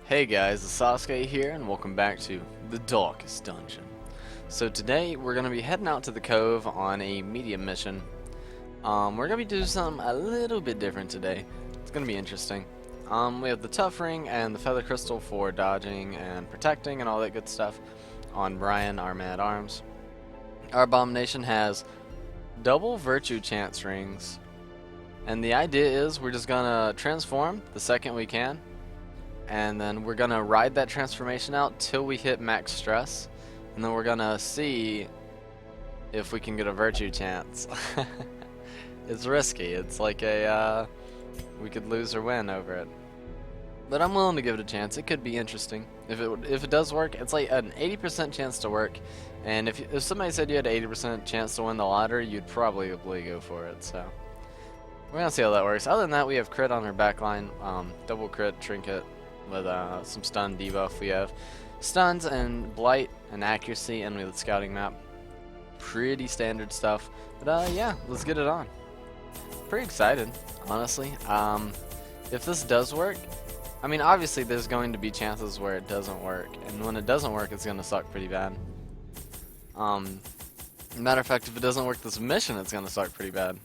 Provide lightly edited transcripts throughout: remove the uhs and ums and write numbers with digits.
Hey guys, it's Sasuke here, and welcome back to the Darkest Dungeon. So today we're going to be heading out to the Cove on a medium mission. We're going to be doing something a little bit different today. It's going to be interesting. We have the Tough Ring and the Feather Crystal for dodging and protecting and all that good stuff on Brian, our man-at-arms. Our Abomination has double Virtue Chance Rings, and the idea is we're just going to transform the second we can. And then we're gonna ride that transformation out till we hit max stress, and then we're gonna see if we can get a virtue chance. It's risky. It's like a we could lose or win over it, but I'm willing to give it a chance. It could be interesting. If it does work, it's like an 80% chance to work, and if somebody said you had an 80% chance to win the lottery, you'd probably go for it. So we're gonna see how that works. Other than that, we have crit on our backline, double crit trinket with some stun debuff. We have stuns and blight and accuracy, and we have the scouting map. Pretty standard stuff, but yeah, let's get it on. Pretty excited, honestly. If this does work, I mean, obviously there's going to be chances where it doesn't work, and when it doesn't work, it's gonna suck pretty bad. Matter of fact, if it doesn't work this mission, it's gonna suck pretty bad.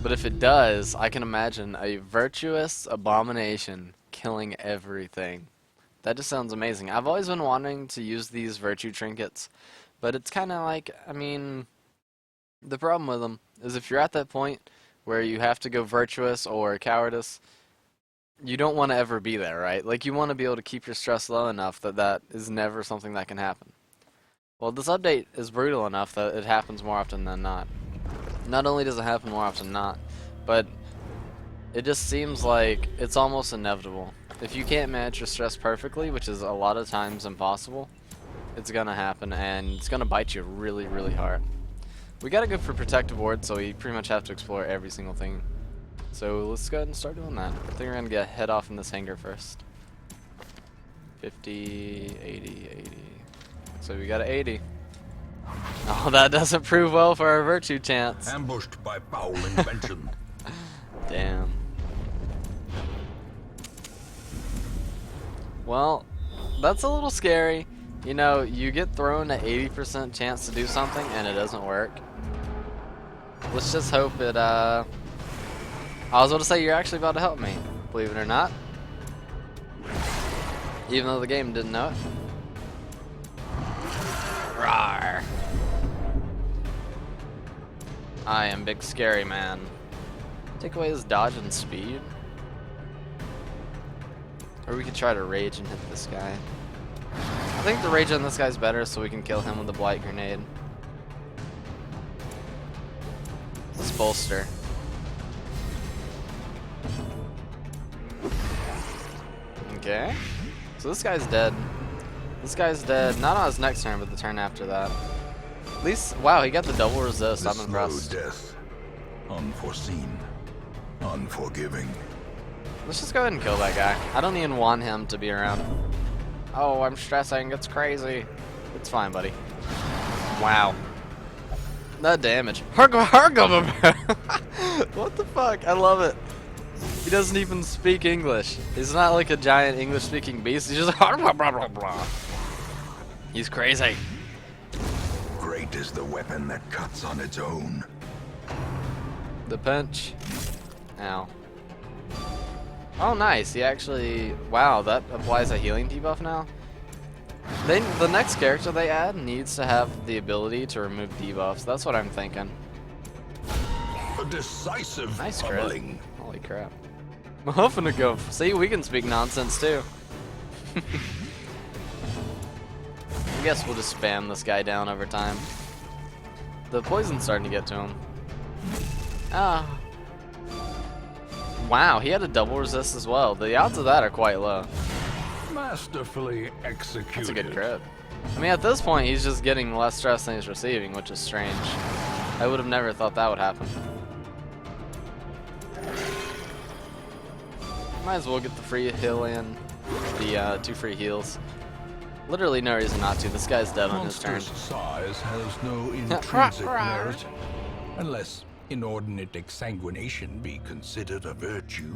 But if it does, I can imagine a virtuous abomination killing everything. That just sounds amazing. I've always been wanting to use these virtue trinkets, but it's kind of like, I mean, the problem with them is if you're at that point where you have to go virtuous or cowardice, you don't want to ever be there, right? Like, you want to be able to keep your stress low enough that that is never something that can happen. Well, this update is brutal enough that it happens more often than not. Not only does it happen more often than not, but it just seems like it's almost inevitable. If you can't manage your stress perfectly, which is a lot of times impossible, it's gonna happen, and it's gonna bite you really, really hard. We gotta go for protective ward, so we pretty much have to explore every single thing. So let's go ahead and start doing that. I think we're gonna head off in this hangar first. 50, 80, 80. So we got an 80. Oh, that doesn't prove well for our virtue chance. Ambushed by foul invention. Damn. Well, that's a little scary. You know, you get thrown an 80% chance to do something and it doesn't work. Let's just hope it, I was about to say you're actually about to help me, believe it or not. Even though the game didn't know it. Rawr. I am big scary man. Take away his dodge and speed. Or we could try to rage and hit this guy. I think the rage on this guy's better, so we can kill him with the blight grenade. Let's bolster. Okay. So this guy's dead. This guy's dead. Not on his next turn, but the turn after that. At least, wow, he got the double resist. I'm impressed. Death. Unforeseen. Unforgiving. Let's just go ahead and kill that guy. I don't even want him to be around. Oh, I'm stressing. It's crazy. It's fine, buddy. Wow. That damage. What the fuck? I love it. He doesn't even speak English. He's not like a giant English-speaking beast. He's just like, blah, blah, blah, blah. He's crazy. Great is the weapon that cuts on its own. The pinch. Ow. Oh, nice. He actually... Wow, that applies a healing debuff now? The next character they add needs to have the ability to remove debuffs. That's what I'm thinking. A decisive Nice pummeling. crit. Holy crap. I'm hoping to go... See, we can speak nonsense, too. I guess we'll just spam this guy down over time. The poison's starting to get to him. Ah. Wow, he had a double resist as well. The odds of that are quite low. Masterfully executed. That's a good crit. I mean, at this point, he's just getting less stress than he's receiving, which is strange. I would have never thought that would happen. Might as well get the free heal in. The 2 free heals. Literally no reason not to. This guy's dead on his turn. Monster's size has no intrinsic merit, unless inordinate exsanguination be considered a virtue.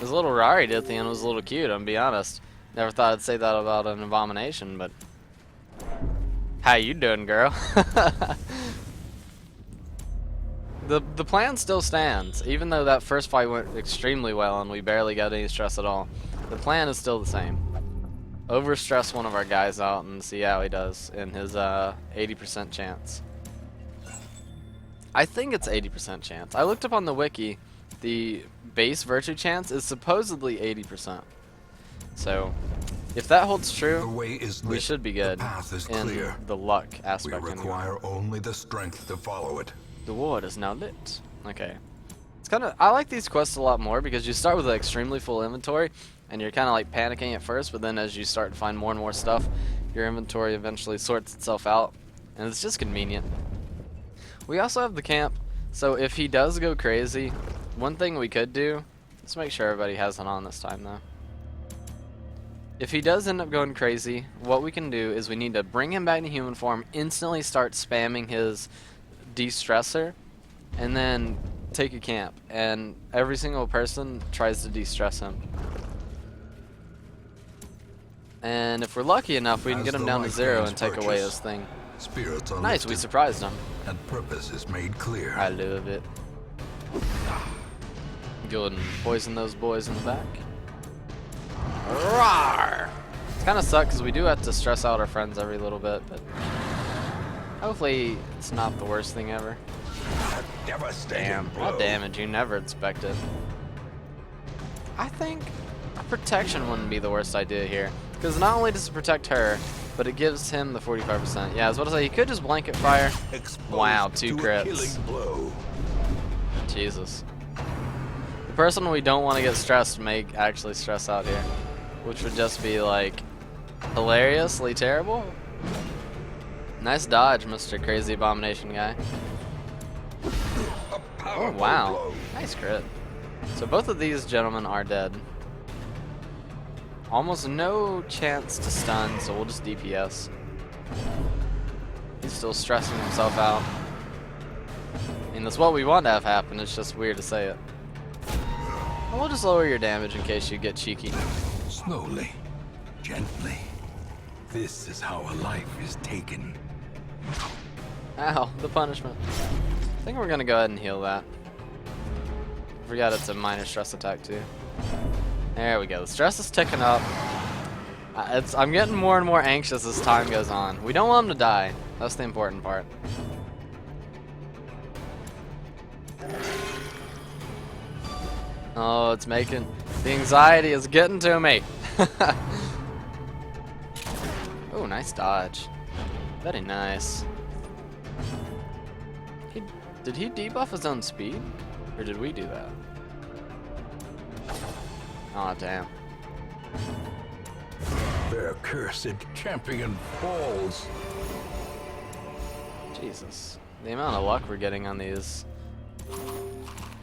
His little roar he did at the end was a little cute, I'm gonna be honest. Never thought I'd say that about an abomination, but how you doing, girl? The plan still stands, even though that first fight went extremely well and we barely got any stress at all. The plan is still the same. Overstress one of our guys out and see how he does in his 80% chance. I think it's 80% chance. I looked up on the wiki. The base virtue chance is supposedly 80%. So, if that holds true, The way is we lit. should be good The path is in clear. the luck We aspect. Anyway. require only the strength to follow it. The ward is now lit. Okay. It's kind of, I like these quests a lot more because you start with an extremely full inventory and you're kind of like panicking at first, but then as you start to find more and more stuff, your inventory eventually sorts itself out and it's just convenient. We also have the camp, so if he does go crazy, one thing we could do, let's make sure everybody has it on this time though. If he does end up going crazy, what we can do is we need to bring him back to human form, instantly start spamming his de-stressor, and then take a camp. And every single person tries to de-stress him. And if we're lucky enough, we can As get him the down to light 0 gains and take away purchase, his thing. Spirits are Nice, we lifted, surprised him. and purpose is made clear. I love it. Go ahead and poison those boys in the back. Roar! It's kind of sucks because we do have to stress out our friends every little bit, but hopefully it's not the worst thing ever. Devastating Damn, blow. what damage you never expected. I think a protection wouldn't be the worst idea here, because not only does it protect her, but it gives him the 45%. Yeah, I was about to say, he could just blanket fire. Exposed Wow, 2 to a crits. killing blow. Jesus. The person we don't want to get stressed may actually stress out here, which would just be like hilariously terrible. Nice dodge, Mr. Crazy Abomination guy. A Oh powerful wow, blow. nice crit. So both of these gentlemen are dead. Almost no chance to stun, so we'll just DPS. He's still stressing himself out. I mean, that's what we want to have happen, it's just weird to say it. And we'll just lower your damage in case you get cheeky. Slowly, gently. This is how a life is taken. Ow, the punishment. I think we're gonna go ahead and heal that. Forgot it's a minor stress attack too. There we go. The stress is ticking up. I'm getting more and more anxious as time goes on. We don't want him to die. That's the important part. Oh, it's making... The anxiety is getting to me. Oh, nice dodge. Very nice. Did he debuff his own speed? Or did we do that? Aw, damn. Their cursed champion falls. Jesus. The amount of luck we're getting on these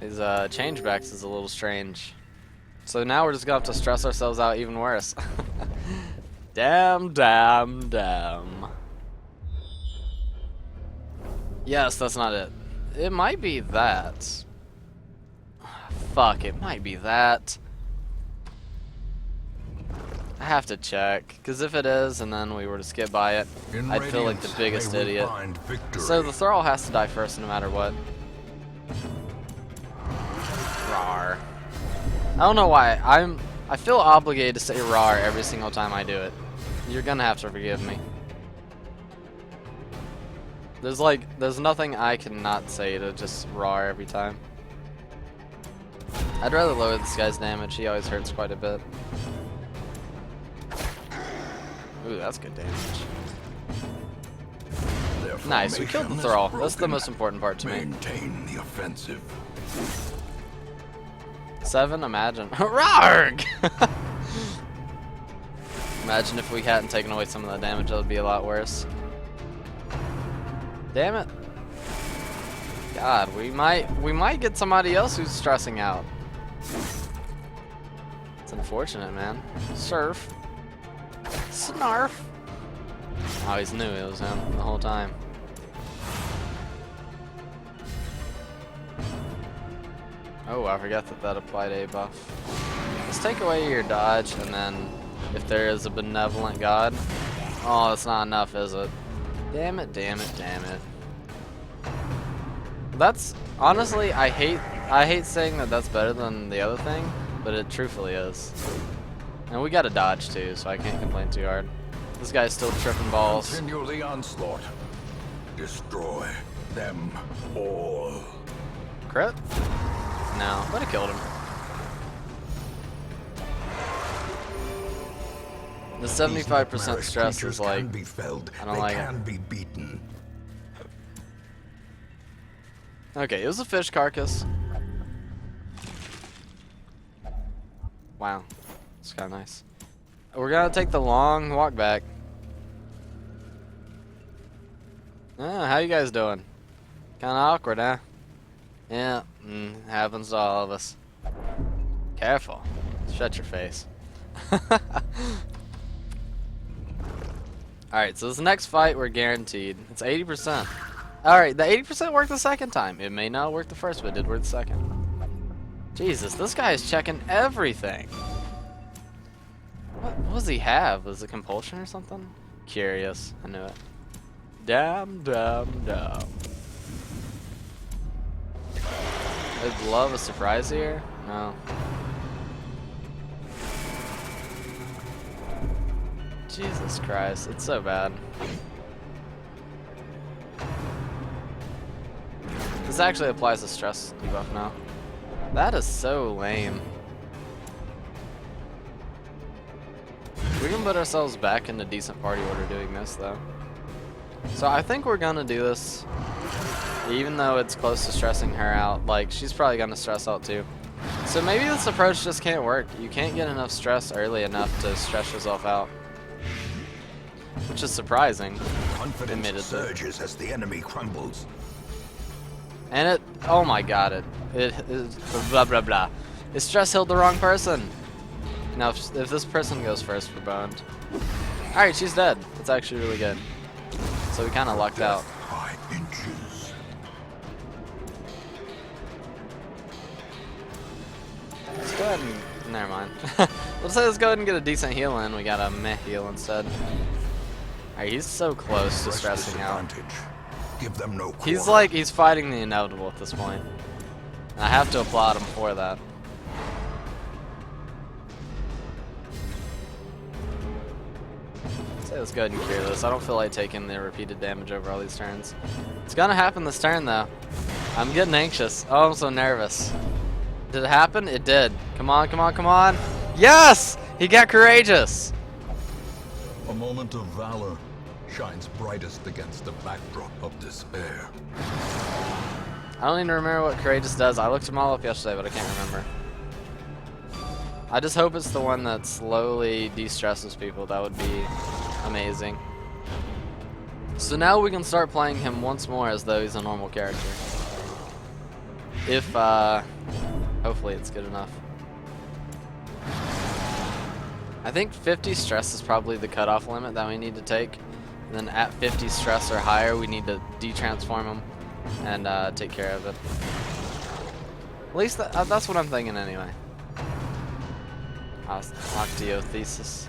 changebacks is a little strange. So now we're just gonna have to stress ourselves out even worse. Damn, damn, damn. Yes, that's not it. It might be that. Fuck, it might be that. I have to check, because if it is, and then we were to skip by it, In I'd feel like the Radiance, biggest they will idiot. find victory. So the Thrall has to die first no matter what. Rawr. I don't know why. I feel obligated to say rawr every single time I do it. You're gonna have to forgive me. There's nothing I cannot say to just rawr every time. I'd rather lower this guy's damage. He always hurts quite a bit. Ooh, that's good damage. Their Nice, we killed the formation is Thrall. That's the broken. most important part to me. Maintain the offensive. 7, imagine. Rarg! Imagine if we hadn't taken away some of that damage, that would be a lot worse. Damn it. God, we might get somebody else who's stressing out. It's unfortunate, man. Surf. Snarf. I always knew it was him the whole time. Oh, I forgot that applied a buff. Let's take away your dodge, and then if there is a benevolent god. Oh, that's not enough, is it? Damn it, damn it, damn it. That's honestly, I hate saying that that's better than the other thing, but it truthfully is. And we got a dodge too, so I can't complain too hard. This guy's still tripping balls. Continue the onslaught. Destroy them all. Crit? No, but it killed him. The 75% stress is like, Be felled. I don't like it. They can be beaten. Okay, it was a fish carcass. Wow, it's kind of nice. We're gonna take the long walk back. How you guys doing? Kind of awkward, huh? Yeah, happens to all of us. Careful. Shut your face. Alright, so this next fight we're guaranteed. It's 80%. Alright, the 80% worked the second time. It may not work the first, but it did work the second. Jesus, this guy is checking everything. What does he have? Was it compulsion or something? Curious. I knew it. Damn, damn, damn. I'd love a surprise here. No. Jesus Christ, it's so bad. This actually applies a stress debuff now. That is so lame. We can put ourselves back into decent party order doing this though. So I think we're gonna do this, even though it's close to stressing her out. Like, she's probably gonna stress out too. So maybe this approach just can't work. You can't get enough stress early enough to stress yourself out. Which is surprising. Confidence surges as the enemy crumbles. And it, oh my god, it blah blah blah. It stress healed the wrong person. Now if this person goes first, we're boned. Alright, she's dead. That's actually really good. So we kind of lucked out. By inches. Let's go ahead and, never mind. Let's go ahead and get a decent heal in. We got a meh heal instead. Alright, he's so close to stressing out. Give them no He's like, he's fighting the inevitable at this point. And I have to applaud him for that. Let's go ahead and clear this. I don't feel like taking the repeated damage over all these turns. It's gonna happen this turn though. I'm getting anxious. Oh, I'm so nervous. Did it happen? It did. Come on, come on, come on. Yes! He got courageous. A moment of valor shines brightest against the backdrop of despair. I don't even remember what courageous does. I looked them all up yesterday, but I can't remember. I just hope it's the one that slowly de-stresses people. That would be amazing. So now we can start playing him once more as though he's a normal character. If, hopefully it's good enough. I think 50 stress is probably the cutoff limit that we need to take. And then at 50 stress or higher, we need to de-transform him and take care of it. At least that's what I'm thinking anyway. Octiothesis.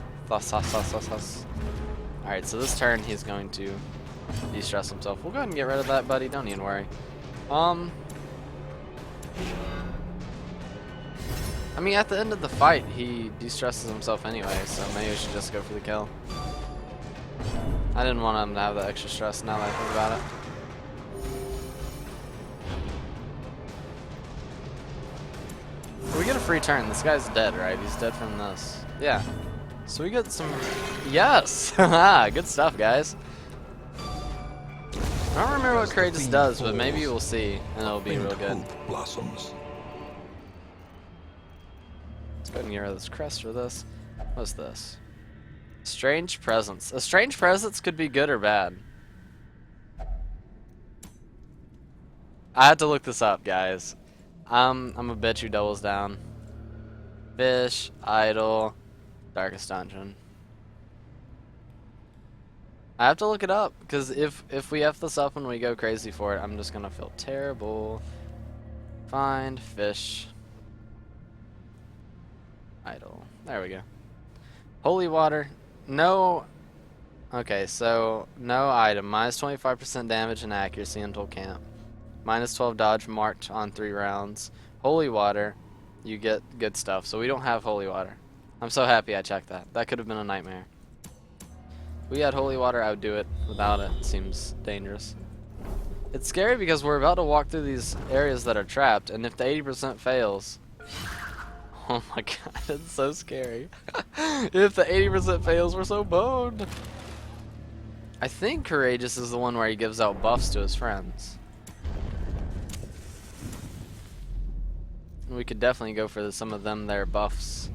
Alright, so this turn he's going to de-stress himself. We'll go ahead and get rid of that, buddy. Don't even worry. I mean, at the end of the fight, he de-stresses himself anyway, so maybe we should just go for the kill. I didn't want him to have the extra stress now that I think about it. We get a free turn. This guy's dead, right? He's dead from this. Yeah. So we get some... Yes! Good stuff, guys. I don't remember what courageous does, but maybe we'll see, and it'll be real good. Blossoms. Let's go ahead and get rid of this crest for this. What's this? Strange presence. A strange presence could be good or bad. I had to look this up, guys. I'm a bitch who doubles down. Fish, idol, darkest dungeon. I have to look it up, because if we F this up and we go crazy for it, I'm just gonna feel terrible. Find fish. Idle. There we go. Holy water. No. Okay, so no item. Minus 25% damage and accuracy until camp. Minus 12 dodge marked on 3 rounds. Holy water. You get good stuff. So we don't have holy water. I'm so happy I checked that. That could have been a nightmare. If we had holy water, I would do it. Without it, it seems dangerous. It's scary because we're about to walk through these areas that are trapped, and if the 80% fails... Oh my god, it's so scary. If the 80% fails, we're so boned. I think Courageous is the one where he gives out buffs to his friends. We could definitely go for some of them their buffs.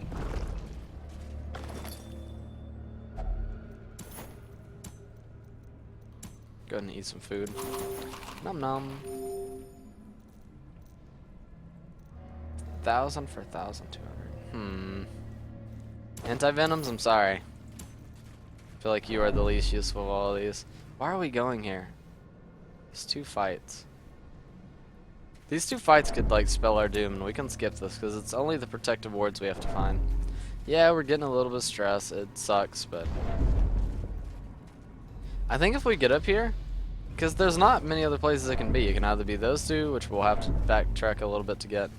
Go ahead and eat some food. Nom nom. 1,000 for 1,200. Anti-venoms, I'm sorry. I feel like you are the least useful of all of these. Why are we going here? There's 2 fights. These 2 fights could like spell our doom, and we can skip this because it's only the protective wards we have to find. Yeah, we're getting a little bit of stress. It sucks, but I think if we get up here, because there's not many other places it can be. It can either be those 2, which we'll have to backtrack a little bit to get.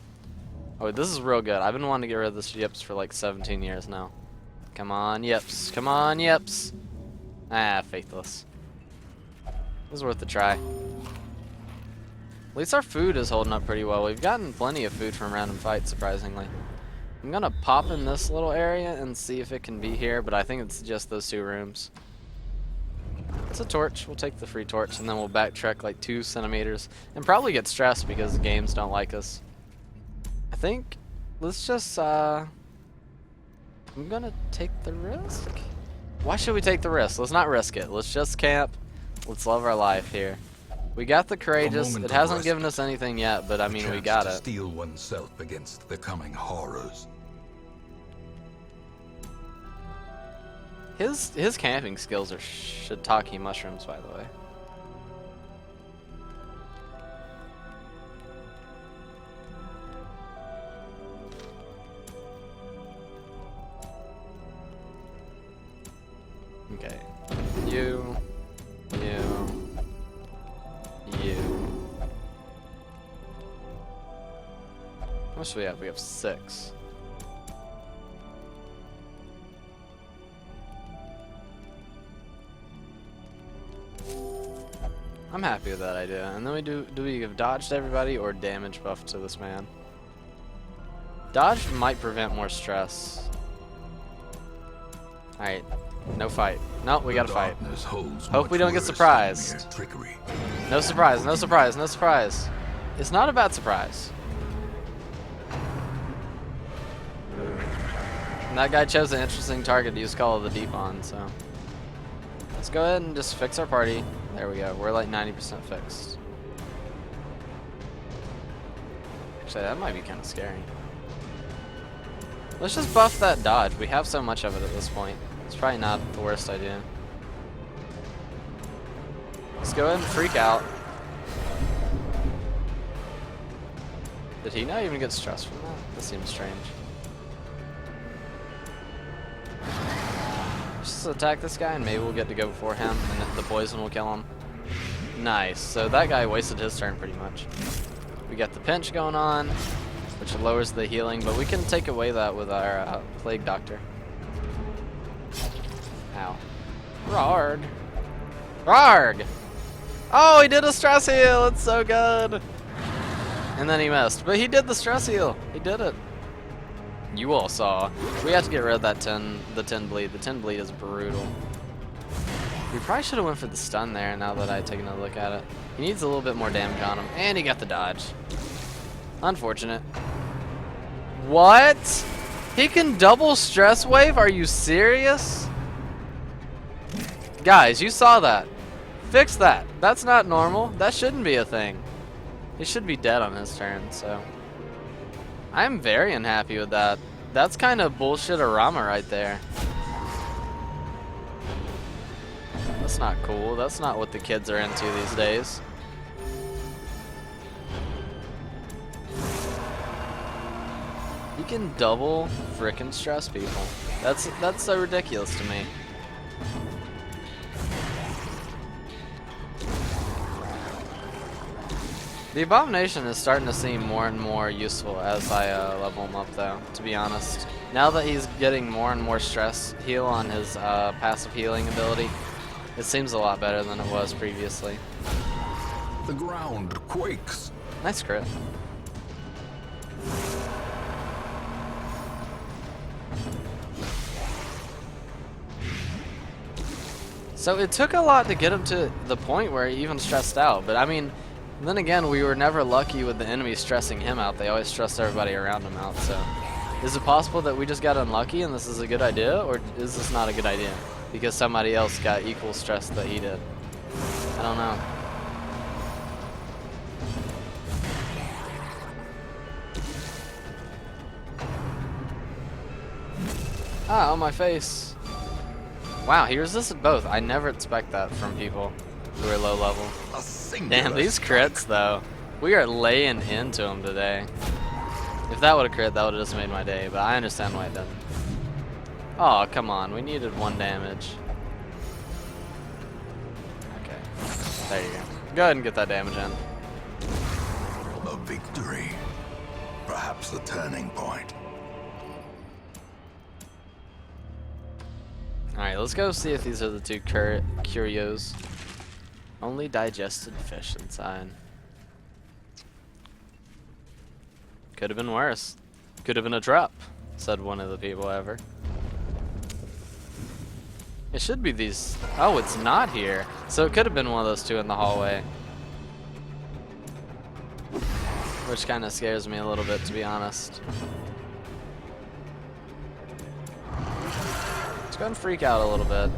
Oh, this is real good. I've been wanting to get rid of this Yips for like 17 years now. Come on, Yips. Come on, Yips. Ah, faithless. This is worth a try. At least our food is holding up pretty well. We've gotten plenty of food from random fights, surprisingly. I'm gonna pop in this little area and see if it can be here, but I think it's just those 2 rooms. It's a torch. We'll take the free torch, and then we'll backtrack like 2 centimeters and probably get stressed because the games don't like us. I think let's just I'm gonna take the risk. Why should we take the risk? Let's not risk it. Let's just camp. Let's love our life here. We got the Courageous. It hasn't given us anything yet, but I mean we got it. Steel oneself against the coming horrors. His camping skills are shiitake mushrooms, by the way. Okay. You. How much do we have? We have 6. I'm happy with that idea. And then do we give dodge to everybody or damage buff to this man? Dodge might prevent more stress. Alright, no fight. No, we gotta fight. Hope we don't get surprised. No surprise, no surprise, no surprise. It's not a bad surprise. And that guy chose an interesting target to use Call of the Deep on, so. Let's go ahead and just fix our party. There we go. We're like 90% fixed. Actually, that might be kind of scary. Let's just buff that dodge. We have so much of it at this point. It's probably not the worst idea. Let's go ahead and freak out. Did he not even get stressed from that? That seems strange. Just attack this guy and maybe we'll get to go before him and the poison will kill him. Nice. So that guy wasted his turn pretty much. We got the pinch going on, which lowers the healing, but we can take away that with our Plague Doctor. Ow. Rarg. Rarg! Oh, he did a stress heal! It's so good! And then he missed. But he did the stress heal. He did it. You all saw. We have to get rid of that the 10 bleed. The 10 bleed is brutal. We probably should have went for the stun there now that I take another look at it. He needs a little bit more damage on him. And he got the dodge. Unfortunate. What? He can double stress wave? Are you serious? Guys, you saw that. Fix that. That's not normal. That shouldn't be a thing. He should be dead on his turn, so. I'm very unhappy with that. That's kind of bullshit-orama right there. That's not cool. That's not what the kids are into these days. You can double frickin' stress people. That's so ridiculous to me. The Abomination is starting to seem more and more useful as I level him up, though, to be honest. Now that he's getting more and more stress heal on his passive healing ability, it seems a lot better than it was previously. The ground quakes. Nice crit. So it took a lot to get him to the point where he even stressed out, but I mean, then again, we were never lucky with the enemy stressing him out. They always stressed everybody around him out, so. Is it possible that we just got unlucky and this is a good idea, or is this not a good idea? Because somebody else got equal stress that he did. I don't know. Ah, on my face. Wow, he resisted both. I never expect that from people who are low level. Damn, these crits though. We are laying into him today. If that would have crit, that would have just made my day, but I understand why it didn't. Oh, come on. We needed 1 damage. Okay. There you go. Go ahead and get that damage in. A victory. Perhaps the turning point. Alright, let's go see if these are the 2 curios. Only digested fish inside. Could have been worse. Could have been a trap, said one of the people ever. It should be these. Oh, it's not here. So it could have been one of those 2 in the hallway. Which kind of scares me a little bit, to be honest. Let's go and freak out a little bit.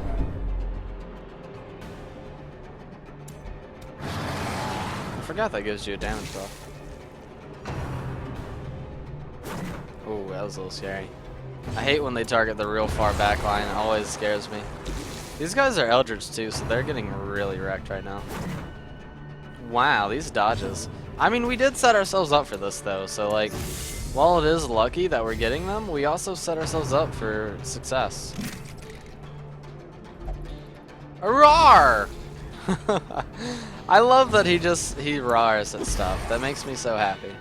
I forgot that gives you a damage buff. Ooh, that was a little scary. I hate when they target the real far back line. It always scares me. These guys are Eldritch too, so they're getting really wrecked right now. Wow, these dodges. I mean, we did set ourselves up for this though, so like, while it is lucky that we're getting them, we also set ourselves up for success. Roar! I love that he roars at stuff. That makes me so happy.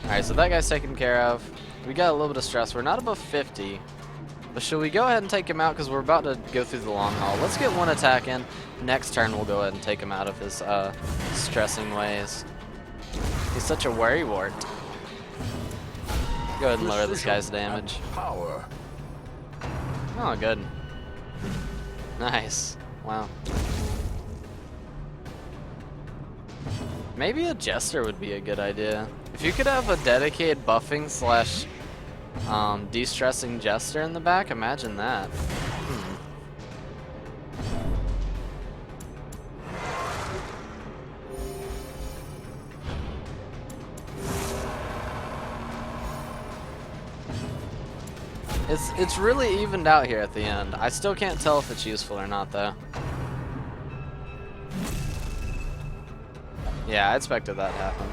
Alright, so that guy's taken care of. We got a little bit of stress. We're not above 50. But should we go ahead and take him out? Because we're about to go through the long haul. Let's get 1 attack in. Next turn, we'll go ahead and take him out of his stressing ways. He's such a worrywart. Go ahead and lower this guy's damage. Power. Oh, good. Nice. Wow. Maybe a Jester would be a good idea. If you could have a dedicated buffing slash de-stressing Jester in the back, imagine that. It's really evened out here at the end. I still can't tell if it's useful or not though. Yeah, I expected that to happen.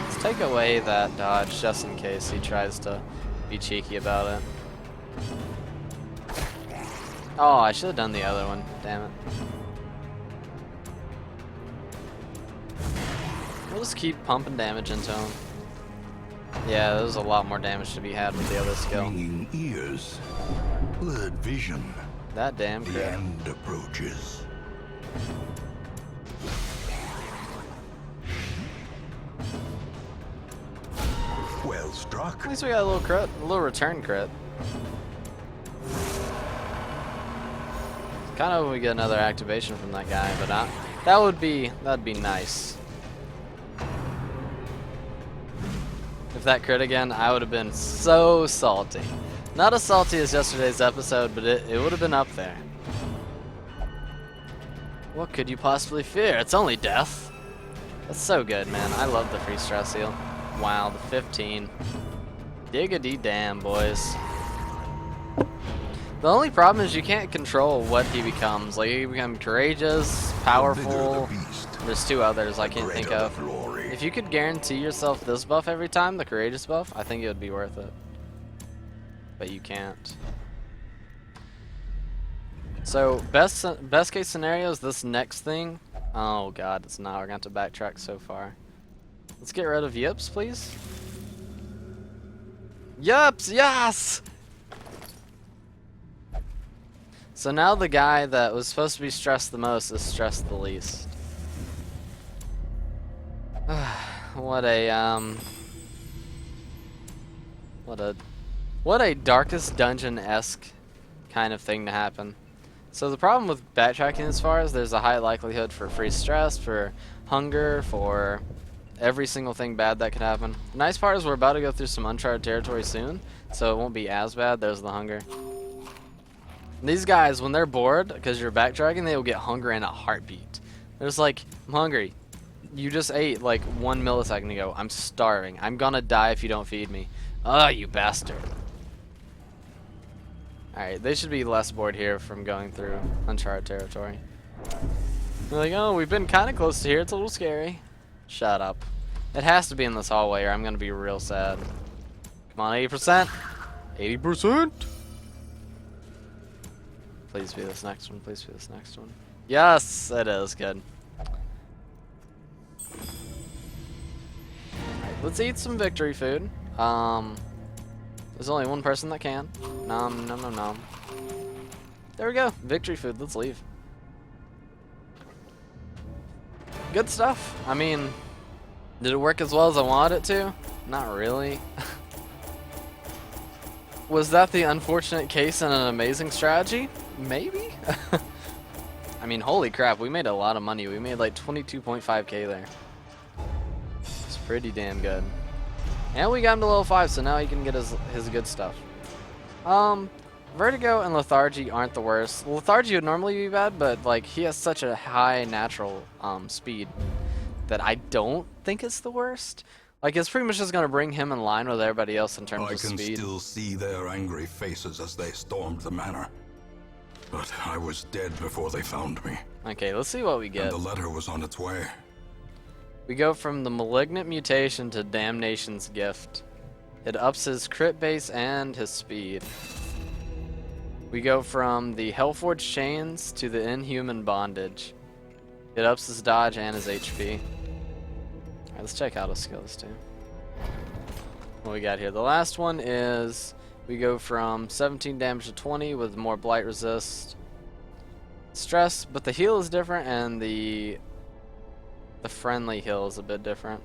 Let's take away that dodge just in case he tries to be cheeky about it. Oh, I should have done the other one. Damn it. We'll just keep pumping damage into him. Yeah, there's a lot more damage to be had with the other skill. Ringing ears, blurred vision. That damn The crit. end approaches. Well struck. At least we got a little crit, a little return crit. Kind of we get another activation from that guy, but that'd be nice. If that crit again, I would have been so salty. Not as salty as yesterday's episode, but it would have been up there. What could you possibly fear? It's only death. That's so good, man. I love the free stress heal. Wow, the 15. Diggity damn, boys. The only problem is you can't control what he becomes. Like, he becomes courageous, powerful. There's 2 others I can't think of. If you could guarantee yourself this buff every time, the courageous buff, I think it would be worth it. But you can't. So best case scenario is this next thing. Oh god, it's not. We're going to have to backtrack so far. Let's get rid of yips, please. Yips, yes! So now the guy that was supposed to be stressed the most is stressed the least. What a Darkest Dungeon-esque kind of thing to happen. So the problem with backtracking as far as there's a high likelihood for free stress, for hunger, for every single thing bad that could happen. The nice part is we're about to go through some uncharted territory soon, so it won't be as bad. There's the hunger. These guys, when they're bored, because you're backtracking, they will get hunger in a heartbeat. They're just like, I'm hungry. You just ate like 1 millisecond ago. I'm starving. I'm gonna die if you don't feed me. Oh, you bastard. Alright, they should be less bored here from going through uncharted territory. They're like, oh, we've been kind of close to here. It's a little scary. Shut up. It has to be in this hallway or I'm gonna be real sad. Come on, 80%. 80%. Please be this next one. Please be this next one. Yes, it is. Good. Alright, let's eat some victory food. There's only one person that can. Nom, nom, nom, nom. There we go. Victory food. Let's leave. Good stuff. I mean, did it work as well as I wanted it to? Not really. Was that the unfortunate case in an amazing strategy? Maybe? I mean, holy crap, we made a lot of money. We made like 22.5k there. It's pretty damn good. And we got him to level 5, so now he can get his good stuff. Vertigo and lethargy aren't the worst. Lethargy would normally be bad, but like he has such a high natural speed that I don't think it's the worst. Like it's pretty much just gonna bring him in line with everybody else in terms of speed. I can still see their angry faces as they stormed the manor. But I was dead before they found me. Okay, let's see what we get. And the letter was on its way. We go from the Malignant Mutation to Damnation's Gift. It ups his crit base and his speed. We go from the Hellforged Chains to the Inhuman Bondage. It ups his dodge and his HP. Alright, let's check out his skills too. What we got here? The last one is we go from 17 damage to 20 with more blight resist. Stress, but the heal is different and the friendly heal is a bit different.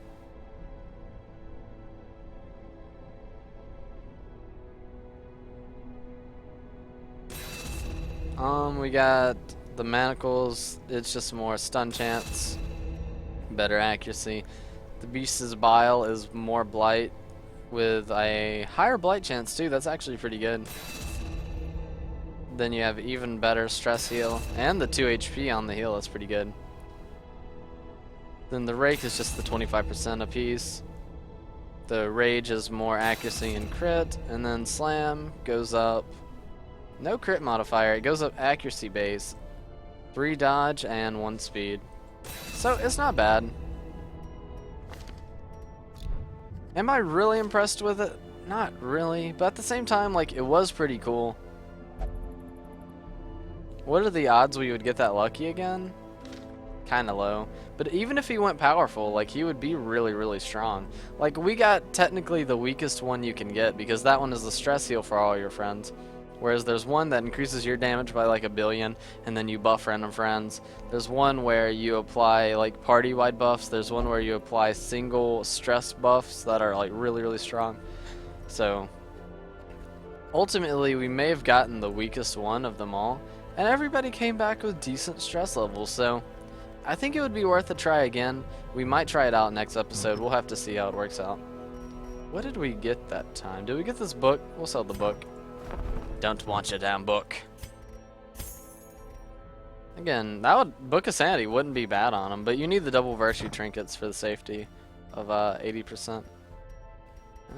We got the manacles. It's just more stun chance, better accuracy. The Beast's Bile is more blight with a higher blight chance too. That's actually pretty good. Then you have even better stress heal and the 2 HP on the heal. That's pretty good. Then the Rake is just the 25% apiece. The Rage is more accuracy and crit, and then Slam goes up. No crit modifier, it goes up accuracy base, 3 dodge and 1 speed. So it's not bad. Am I really impressed with it? Not really, but at the same time, like, it was pretty cool. What are the odds we would get that lucky again? Kinda low. But even if he went powerful, like, he would be really, really strong. Like, we got technically the weakest one you can get, because that one is the stress heal for all your friends. Whereas there's one that increases your damage by like 1 billion, and then you buff random friends. There's one where you apply like party-wide buffs. There's one where you apply single stress buffs that are like really, really strong. So ultimately, we may have gotten the weakest one of them all, and everybody came back with decent stress levels. So I think it would be worth a try again. We might try it out next episode. We'll have to see how it works out. What did we get that time? Did we get this book? We'll sell the book. Don't want your damn book. Again, that would Book of Sanity wouldn't be bad on him, but you need the double virtue trinkets for the safety of 80%.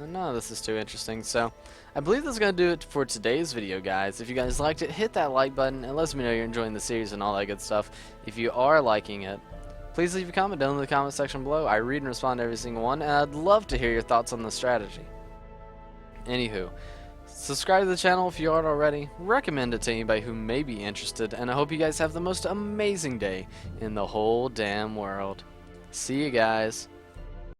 No, this is too interesting. So I believe that's gonna do it for today's video, guys. If you guys liked it, hit that like button. It lets me know you're enjoying the series and all that good stuff. If you are liking it, please leave a comment down in the comment section below. I read and respond to every single one, and I'd love to hear your thoughts on the strategy. Anywho, subscribe to the channel if you aren't already, recommend it to anybody who may be interested, and I hope you guys have the most amazing day in the whole damn world. See you guys.